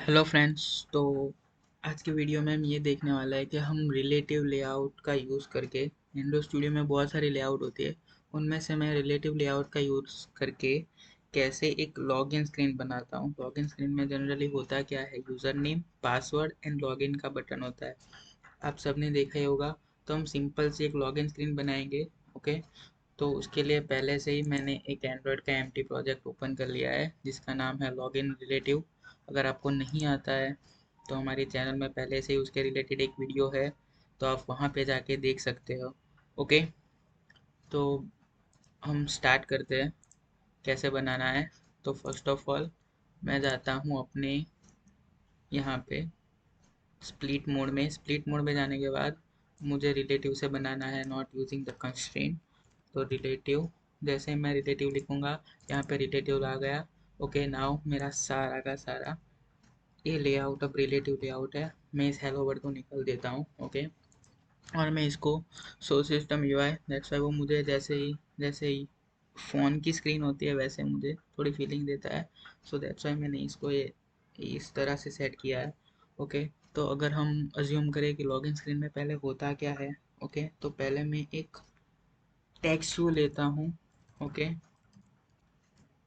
Hello friends. तो आज की वीडियो में हम ये देखने वाला है कि हम रिलेटिव लेआउट का यूज़ करके विंडोज स्टूडियो में बहुत सारी लेआउट होती है, उनमें से मैं रिलेटिव लेआउट का यूज़ करके कैसे एक लॉगिन स्क्रीन बनाता हूँ। लॉगिन स्क्रीन में जनरली होता क्या है, user name, password and login का बटन होता है। आप सबने देखा ही होगा। तो हम सिंपल सी एक लॉगिन स्क्रीन बनाएंगे। ओके, तो उसके लिए पहले से ही मैंने एक एंड्रॉयड का एम्प्टी प्रोजेक्ट ओपन कर लिया है जिसका नाम है लॉगिन रिलेटिव। अगर आपको नहीं आता है तो हमारे चैनल में पहले से ही उसके रिलेटेड एक वीडियो है, तो आप वहाँ पे जाके देख सकते हो। ओके, तो हम स्टार्ट करते हैं कैसे बनाना है। तो फर्स्ट ऑफ ऑल मैं जाता हूँ अपने यहाँ पे स्प्लिट मोड में जाने के बाद मुझे रिलेटिव से बनाना है, नॉट यूजिंग द कंस्ट्रेंट। तो रिलेटिव, जैसे मैं रिलेटिव लिखूंगा यहाँ पे रिलेटिव आ गया। ओके, नाउ मेरा सारा का सारा ये लेआउट अब रिलेटिव लेआउट है। मैं इस हेलो वर्ड को निकल देता हूँ। ओके, और मैं इसको so system UI, that's why वो मुझे जैसे ही फ़ोन की स्क्रीन होती है वैसे मुझे थोड़ी फीलिंग देता है। सो दैट्स वाई मैंने इसको ये इस तरह से सेट किया है। ओके, तो अगर हम अज्यूम करें कि लॉगिन स्क्रीन में पहले होता क्या है। ओके, तो पहले मैं एक टेक्स्ट व्यू लेता हूँ। Okay,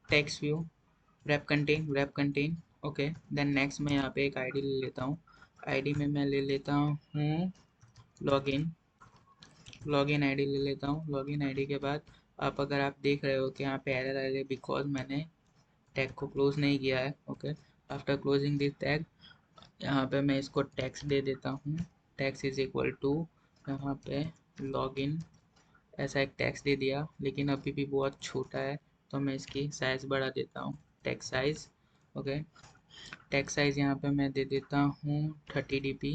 text view, wrap contain। Okay, then next मैं यहाँ पे एक आईडी ले लेता हूँ। आईडी में मैं ले लेता हूँ लॉगिन लॉगिन आईडी ले लेता हूँ। लॉगिन आईडी के बाद अगर आप देख रहे हो कि यहाँ पे एरर आ रही है बिकॉज मैंने टैग को क्लोज नहीं किया है। Okay, after closing this tag यहाँ पे मैं इसको टैक्स दे देता हूँ। टैक्स इज इक्वल टू यहाँ पे लॉगिन, ऐसा एक टैक्स दे दिया लेकिन अभी भी बहुत छोटा है, तो मैं इसकी साइज़ बढ़ा देता हूँ, text size. Okay, text size यहाँ पे मैं दे देता हूँ 30 dp।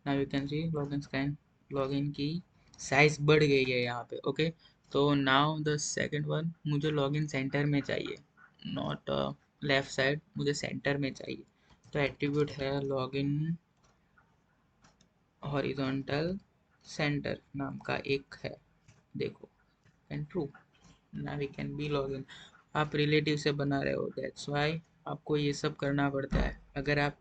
Now you can see login screen, login की साइज़ बढ़ गई है यहाँ पे। ओके, तो नाउ द सेकंड वन, मुझे लॉगिन सेंटर में चाहिए, नॉट लेफ्ट साइड, मुझे सेंटर में चाहिए। तो एट्रीब्यूट है लॉगिन हॉरिजॉन्टल सेंटर नाम का एक है, देखो, and true, now we can be login. आप रिलेटिव से बना रहे हो, दैट्स वाई आपको ये सब करना पड़ता है। अगर आप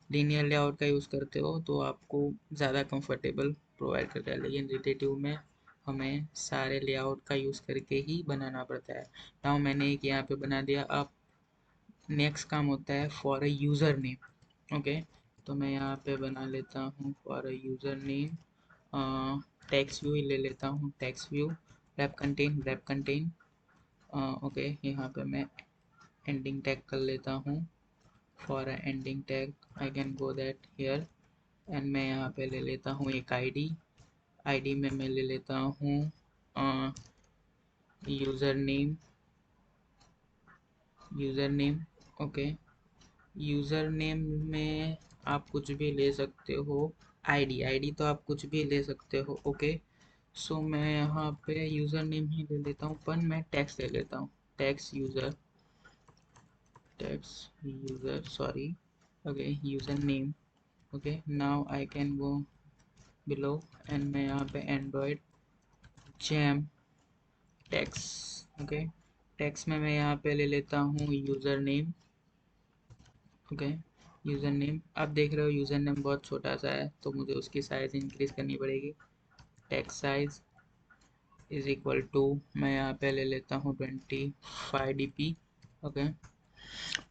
लीनियर लेआउट का यूज़ करते हो तो आपको ज़्यादा कंफर्टेबल प्रोवाइड करता है, लेकिन रिलेटिव में हमें सारे लेआउट का यूज़ करके ही बनाना पड़ता है। नाउ मैंने एक यहाँ पे बना दिया। अब नेक्स्ट काम होता है for a user name. Okay, तो मैं यहाँ पे बना लेता हूँ for a user name, text view ही ले लेता हूँ, text view, wrap content. Okay, यहाँ पे मैं एंडिंग टैग कर लेता हूँ। For ending tag I can go that here, and मैं यहाँ पे ले लेता हूँ एक आईडी। आईडी में मैं ले लेता हूँ user name. Okay, user name में आप कुछ भी ले सकते हो। आईडी तो आप कुछ भी ले सकते हो। ओके, सो मैं यहाँ पे यूज़र नेम ही ले लेता हूँ, पर मैं टैक्स ले लेता हूँ, tax user sorry. Okay, user name. Okay, now I can go below, and मैं यहाँ पे Android jam tax. Okay, tax में मैं यहाँ पे ले लेता हूँ user name. Okay, user name, आप देख रहे हो यूज़र नेम बहुत छोटा सा है, तो मुझे उसकी साइज़ इंक्रीज़ करनी पड़ेगी। Text size is equal to, मैं यहाँ पे ले लेता हूँ 25 dp। ओके,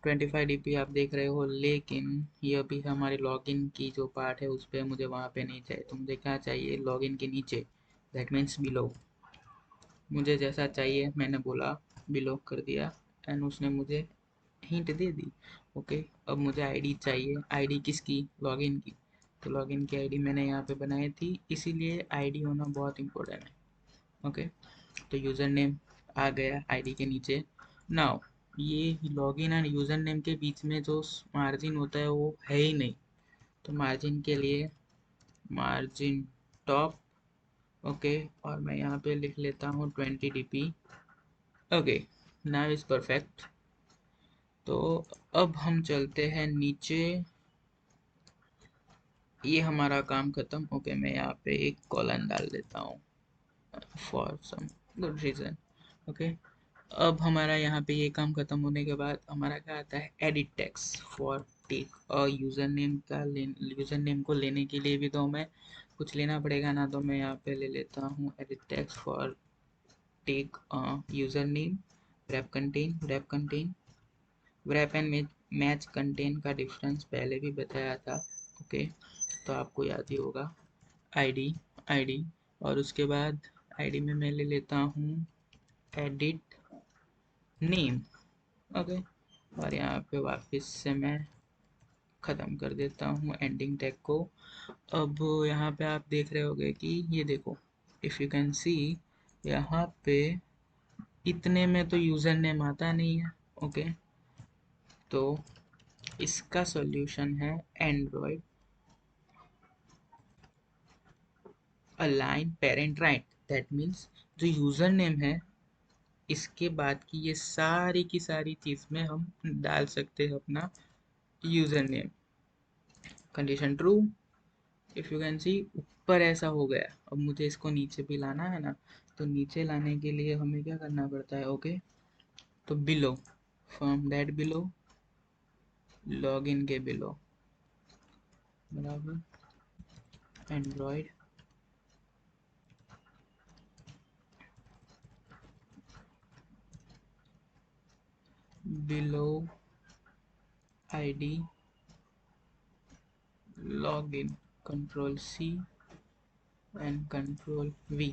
25 dp आप देख रहे हो, लेकिन ये अभी हमारे लॉगिन की जो पार्ट है उस पर मुझे वहाँ पे नहीं चाहिए, तो मुझे क्या चाहिए, लॉगिन के नीचे, दैट मीन्स बिलो। मुझे जैसा चाहिए मैंने बोला, बिलो कर दिया, एंड उसने मुझे हिंट दे दी। ओके, अब मुझे आईडी चाहिए। आईडी किसकी, लॉगिन की। तो लॉगिन की आईडी मैंने यहाँ पे बनाई थी, इसीलिए आईडी होना बहुत इंपॉर्टेंट है। ओके, तो यूज़र नेम आ गया आईडी के नीचे। नाउ ये लॉगिन एंड यूज़र नेम के बीच में जो मार्जिन होता है वो है ही नहीं, तो मार्जिन के लिए मार्जिन टॉप। ओके, और मैं यहाँ पे लिख लेता हूँ 20 dp। Okay, now is perfect. तो अब हम चलते हैं नीचे, ये हमारा काम खत्म। ओके, मैं यहाँ पे एक कॉलन डाल देता हूँ for some good reason. Okay, अब हमारा यहाँ पे ये काम खत्म होने के बाद हमारा क्या आता है, एडिट टेक्स्ट फॉर टेक और यूज़र नेम को लेने के लिए भी तो हमें कुछ लेना पड़ेगा ना, तो मैं यहाँ पे ले लेता हूँ edit text for take user name wrap contain wrap and match contain का डिफरेंस पहले भी बताया था। ओके, तो आपको याद ही होगा। आईडी और उसके बाद आईडी में मैं ले लेता हूँ एडिट नेम। ओके, और यहाँ पे वापस से मैं ख़त्म कर देता हूँ एंडिंग टैग को। अब यहाँ पे आप देख रहे होंगे कि ये देखो, इफ़ यू कैन सी, यहाँ पे इतने में तो यूज़र नेम आता नहीं है। ओके, तो इसका सॉल्यूशन है Android align parent right. That means जो यूज़र नेम है, इसके बाद की ये सारी की सारी चीज़ में हम डाल सकते हैं अपना user name. Condition true. If you can सी, ऊपर ऐसा हो गया। अब मुझे इसको नीचे भी लाना है ना, तो नीचे लाने के लिए हमें क्या करना पड़ता है। ओके, तो below, from that below, log in के बिलो बराबर android below ID log in control C and control V.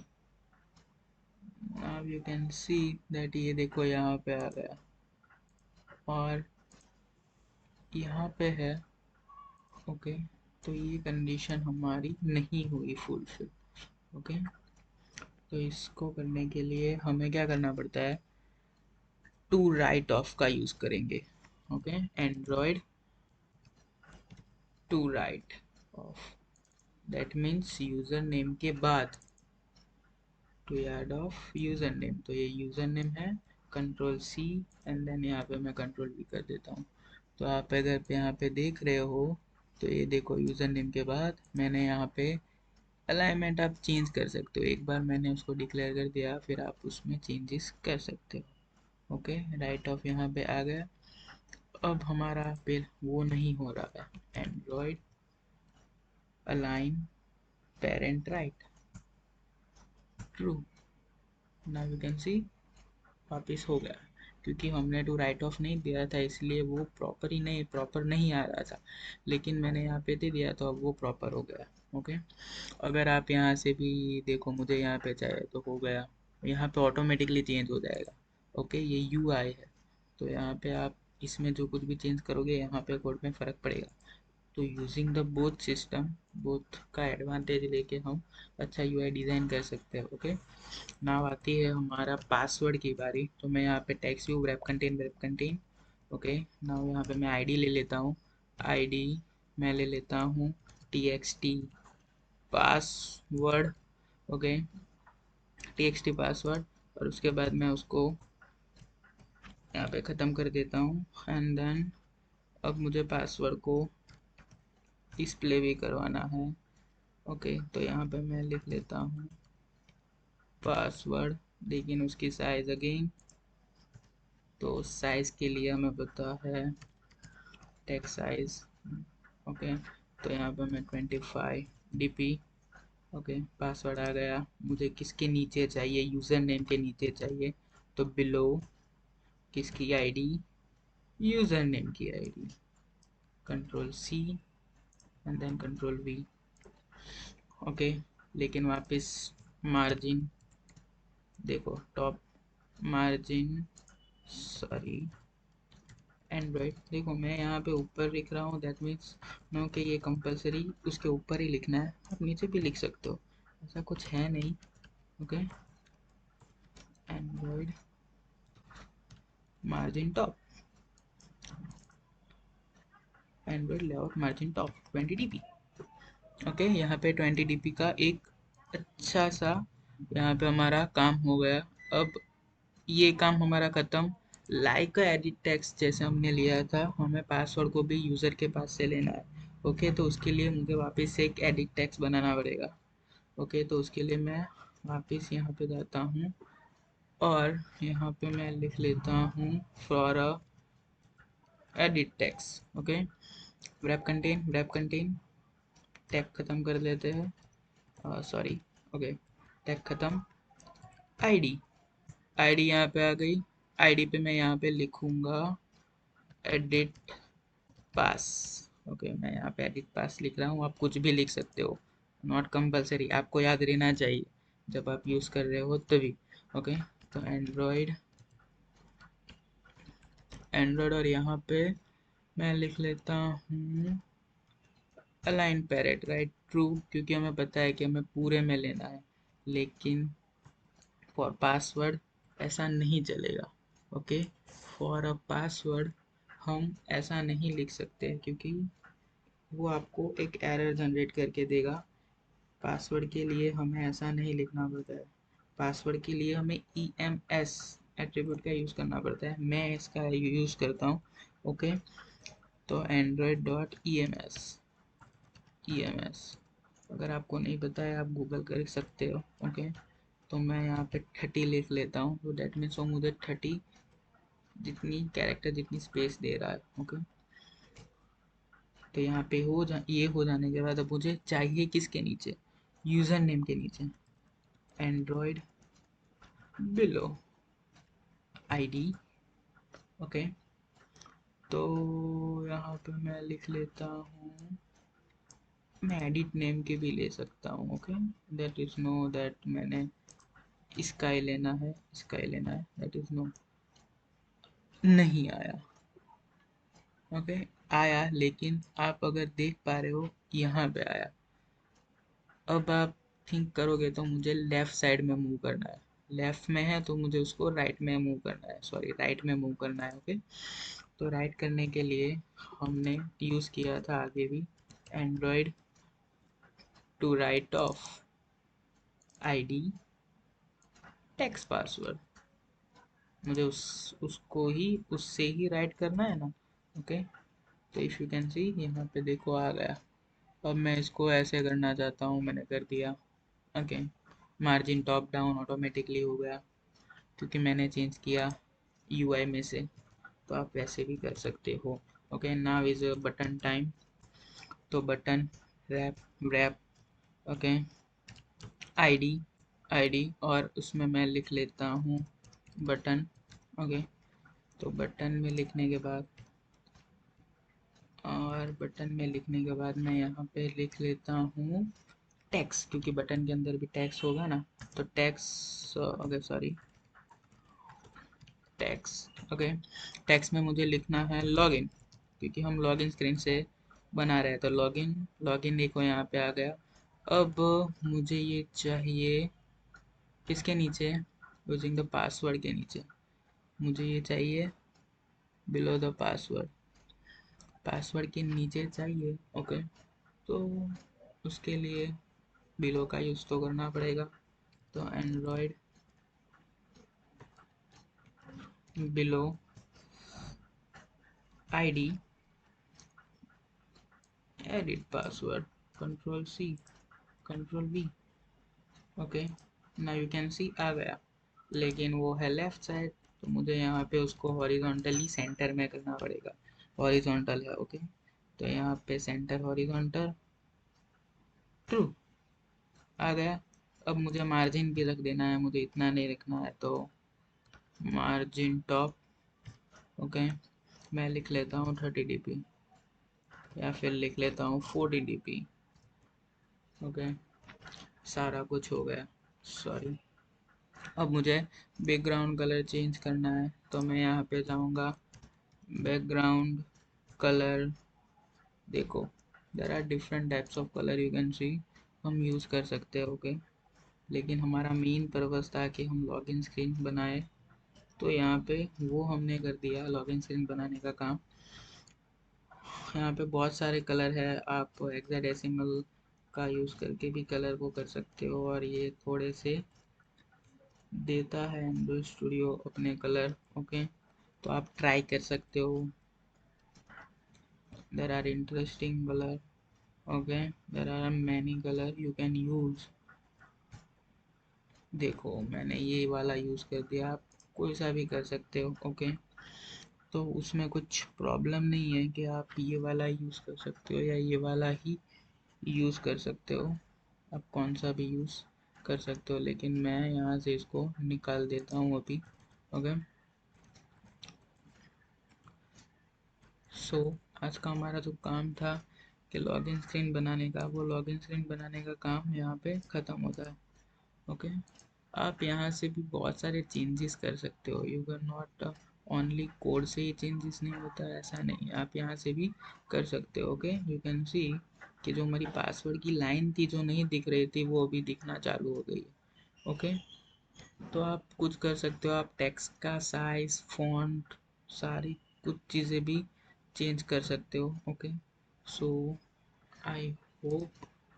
Now you can see that ये देखो यहाँ पे आ गया और यहाँ पे है। ओके, तो ये कंडीशन हमारी नहीं हुई फुलफिल। ओके, तो इसको करने के लिए हमें क्या करना पड़ता है, टू राइट ऑफ का यूज़ करेंगे। Okay, android to right of, that means user name के बाद to add of user name. तो ये यूज़र नेम है, कंट्रोल सी एंड देन यहाँ पे मैं कंट्रोल वी कर देता हूँ। तो आप अगर यहाँ पे देख रहे हो, तो ये देखो यूज़र नेम के बाद मैंने यहाँ पे अलाइनमेंट आप चेंज कर सकते हो। एक बार मैंने उसको डिक्लेयर कर दिया, फिर आप उसमें चेंजेस कर सकते हो। ओके, राइट ऑफ यहाँ पे आ गया। अब हमारा फिर वो नहीं हो रहा है, Android align parent right true. Now you can सी वापिस हो गया, क्योंकि हमने टू राइट ऑफ नहीं दिया था, इसलिए वो प्रॉपर नहीं आ रहा था। लेकिन मैंने यहाँ पे दे दिया तो अब वो प्रॉपर हो गया। ओके, अगर आप यहाँ से भी देखो, मुझे यहाँ पे चाहिए तो हो गया, यहाँ पे ऑटोमेटिकली चेंज हो जाएगा। ओके, ये यू आई है, तो यहाँ पे आप इसमें जो कुछ भी चेंज करोगे यहाँ पे कोड में फ़र्क पड़ेगा। तो using the both system, both का एडवांटेज लेके हम अच्छा यूआई डिज़ाइन कर सकते हैं। ओके, नाउ आती है हमारा पासवर्ड की बारी। तो मैं यहाँ पे text view wrap contain। Okay, now यहाँ पे मैं आईडी ले लेता हूँ। आईडी मैं ले लेता हूँ txt password. Okay, txt password, और उसके बाद मैं उसको यहाँ पे ख़त्म कर देता हूँ एंड देन अब मुझे पासवर्ड को डिस्प्ले भी करवाना है। ओके, तो यहाँ पे मैं लिख लेता हूँ पासवर्ड, लेकिन उसकी साइज़ अगेन, तो साइज़ के लिए हमें पता है टेक्स्ट साइज। ओके, तो यहाँ पे मैं 25 dp। ओके, पासवर्ड आ गया। मुझे किसके नीचे चाहिए, यूज़र नेम के नीचे चाहिए, तो बिलो किसकी आईडी, यूज़र नेम की ID, control C and then control V. Okay, लेकिन वापस मार्जिन देखो, टॉप मार्जिन, सॉरी एंड्रॉयड, देखो मैं यहाँ पे ऊपर लिख रहा हूँ, दैट मीन्स नो कि ये कंपलसरी उसके ऊपर ही लिखना है। आप नीचे भी लिख सकते हो, ऐसा कुछ है नहीं। Okay, Android margin top, Android layout margin top 20 dp। Okay, यहाँ पे 20 dp का एक अच्छा सा यहाँ पे हमारा काम हो गया। अब ये काम हमारा ख़त्म। लाइक एडिट टेक्स्ट जैसे हमने लिया था, हमें पासवर्ड को भी यूज़र के पास से लेना है। ओके, तो उसके लिए मुझे वापस से एक एडिट टेक्स्ट बनाना पड़ेगा। ओके, तो उसके लिए मैं वापस यहाँ पे जाता हूँ और यहाँ पे मैं लिख लेता हूँ for a edit text. Okay, wrap contain tag ख़त्म कर लेते हैं, सॉरी, ओके, टैग ख़त्म। आईडी आईडी यहाँ पे आ गई। आईडी पे मैं यहाँ पे लिखूँगा एडिट पास। ओके, मैं यहाँ पे एडिट पास लिख रहा हूँ, आप कुछ भी लिख सकते हो, नॉट कंपलसरी, आपको याद रहना चाहिए जब आप यूज़ कर रहे हो तभी। ओके, तो एंड्रॉयड और यहाँ पे मैं लिख लेता हूँ अलाइन पैरेट राइट ट्रू, क्योंकि हमें पता है कि हमें पूरे में लेना है, लेकिन फॉर पासवर्ड ऐसा नहीं चलेगा। ओके, फॉर अ पासवर्ड हम ऐसा नहीं लिख सकते, क्योंकि वो आपको एक एरर जनरेट करके देगा। पासवर्ड के लिए हमें ऐसा नहीं लिखना पड़ता है, पासवर्ड के लिए हमें EMS एट्रीब्यूट का यूज़ करना पड़ता है, मैं इसका यूज़ करता हूँ। ओके, तो एंड्रॉयड डॉट EMS, अगर आपको नहीं पता है आप गूगल कर सकते हो। ओके, तो मैं यहाँ पे 30 लिख लेता हूँ, तो डेट मीन्स वो मुझे 30 जितनी कैरेक्टर जितनी स्पेस दे रहा है। ओके, तो यहाँ पे ये हो जाने के बाद अब मुझे चाहिए किसके नीचे, यूज़र नेम के नीचे एंड्रॉयड बिलो आईडी। ओके, तो यहाँ पे मैं लिख लेता हूँ, मैं एडिट नेम के भी ले सकता हूँ। Okay, that is know that मैंने इसका ही लेना है, इसका ही लेना है, दैट इज़ नो नहीं आया। ओके, आया, लेकिन आप अगर देख पा रहे हो यहाँ पे आया। अब आप थिंक करोगे तो मुझे लेफ़्ट साइड में मूव करना है, लेफ़्ट में है तो मुझे उसको राइट में मूव करना है, सॉरी राइट में मूव करना है। ओके, तो राइट करने के लिए हमने यूज़ किया था आगे भी android to right of ID text password, मुझे उससे ही राइट करना है ना। ओके, तो इफ़ यू कैन सी यहाँ पे देखो आ गया। अब मैं इसको ऐसे करना चाहता हूँ, मैंने कर दिया। Okay, margin top down automatically हो गया क्योंकि मैंने चेंज किया UI में से, तो आप वैसे भी कर सकते हो। Okay, now is button time, तो बटन रैप ओके आईडी और उसमें मैं लिख लेता हूँ बटन। ओके, तो बटन में लिखने के बाद मैं यहाँ पे लिख लेता हूँ टैक्स, क्योंकि बटन के अंदर भी टैक्स होगा ना, तो tax, okay sorry, tax. Okay, tax में मुझे लिखना है लॉगिन, क्योंकि हम लॉगिन स्क्रीन से बना रहे हैं, तो लॉगिन देखो यहाँ पे आ गया। अब मुझे ये चाहिए किसके नीचे, यूजिंग द पासवर्ड के नीचे, मुझे ये चाहिए बिलो द पासवर्ड के नीचे चाहिए। ओके, तो उसके लिए बिलो का यूज़ तो करना पड़ेगा, तो Android below ID edit password control V। Okay, now you can see आ गया, लेकिन वो है लेफ्ट साइड, तो मुझे यहाँ पे उसको हॉरिजॉन्टली सेंटर में करना पड़ेगा, हॉरिजॉन्टल है। ओके, तो यहाँ पे सेंटर हॉरिजॉन्टल ट्रू आ गया। अब मुझे मार्जिन भी रख देना है, मुझे इतना नहीं रखना है, तो मार्जिन टॉप ओके, मैं लिख लेता हूँ 30 dp या फिर लिख लेता हूँ 40 dp। ओके, सारा कुछ हो गया, सॉरी। अब मुझे बैकग्राउंड कलर चेंज करना है, तो मैं यहाँ पे जाऊँगा बैकग्राउंड कलर, देखो there are different types of colour you can see, हम यूज़ कर सकते हैं। ओके, लेकिन हमारा मेन पर्पस था कि हम लॉगिन स्क्रीन बनाए, तो यहाँ पे वो हमने कर दिया लॉगिन स्क्रीन बनाने का काम। यहाँ पे बहुत सारे कलर है, आप हेक्साडेसिमल का यूज़ करके भी कलर को कर सकते हो, और ये थोड़े से देता है एंड्रॉइड स्टूडियो अपने कलर। ओके, तो आप ट्राई कर सकते हो, there are interesting colour. Okay, there are many colour you can use, देखो मैंने ये वाला यूज़ कर दिया, आप कोई सा भी कर सकते हो। ओके, तो उसमें कुछ प्रॉब्लम नहीं है कि आप ये वाला यूज़ कर सकते हो या ये वाला ही यूज़ कर सकते हो, आप कौन सा भी यूज़ कर सकते हो, लेकिन मैं यहाँ से इसको निकाल देता हूँ अभी। ओके, सो आज का हमारा जो काम था कि लॉगिन स्क्रीन बनाने का, वो लॉगिन स्क्रीन बनाने का काम यहाँ पे ख़त्म होता है। ओके, आप यहाँ से भी बहुत सारे चेंजेस कर सकते हो। You can not only code से ही चेंजेस नहीं होता है, ऐसा नहीं, आप यहाँ से भी कर सकते हो। ओके, यू कैन सी कि जो हमारी पासवर्ड की लाइन थी जो नहीं दिख रही थी वो अभी दिखना चालू हो गई है। ओके, तो आप कुछ कर सकते हो, आप टेक्स्ट का साइज, फॉन्ट, सारी कुछ चीज़ें भी चेंज कर सकते हो। ओके, सो आई होप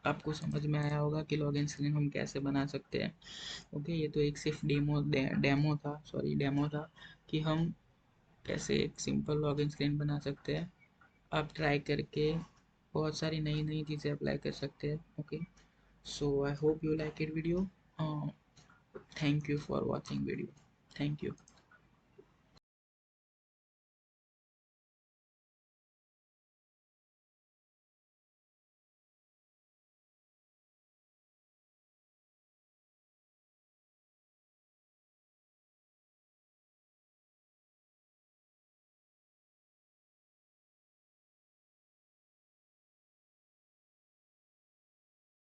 आपको समझ में आया होगा कि लॉगिन स्क्रीन हम कैसे बना सकते हैं। ओके, ये तो एक सिर्फ डेमो था कि हम कैसे एक सिंपल लॉगिन स्क्रीन बना सकते हैं। आप ट्राई करके बहुत सारी नई नई चीज़ें अप्लाई कर सकते हैं। Okay, so I hope you like it video. Thank you for watching video. Thank you.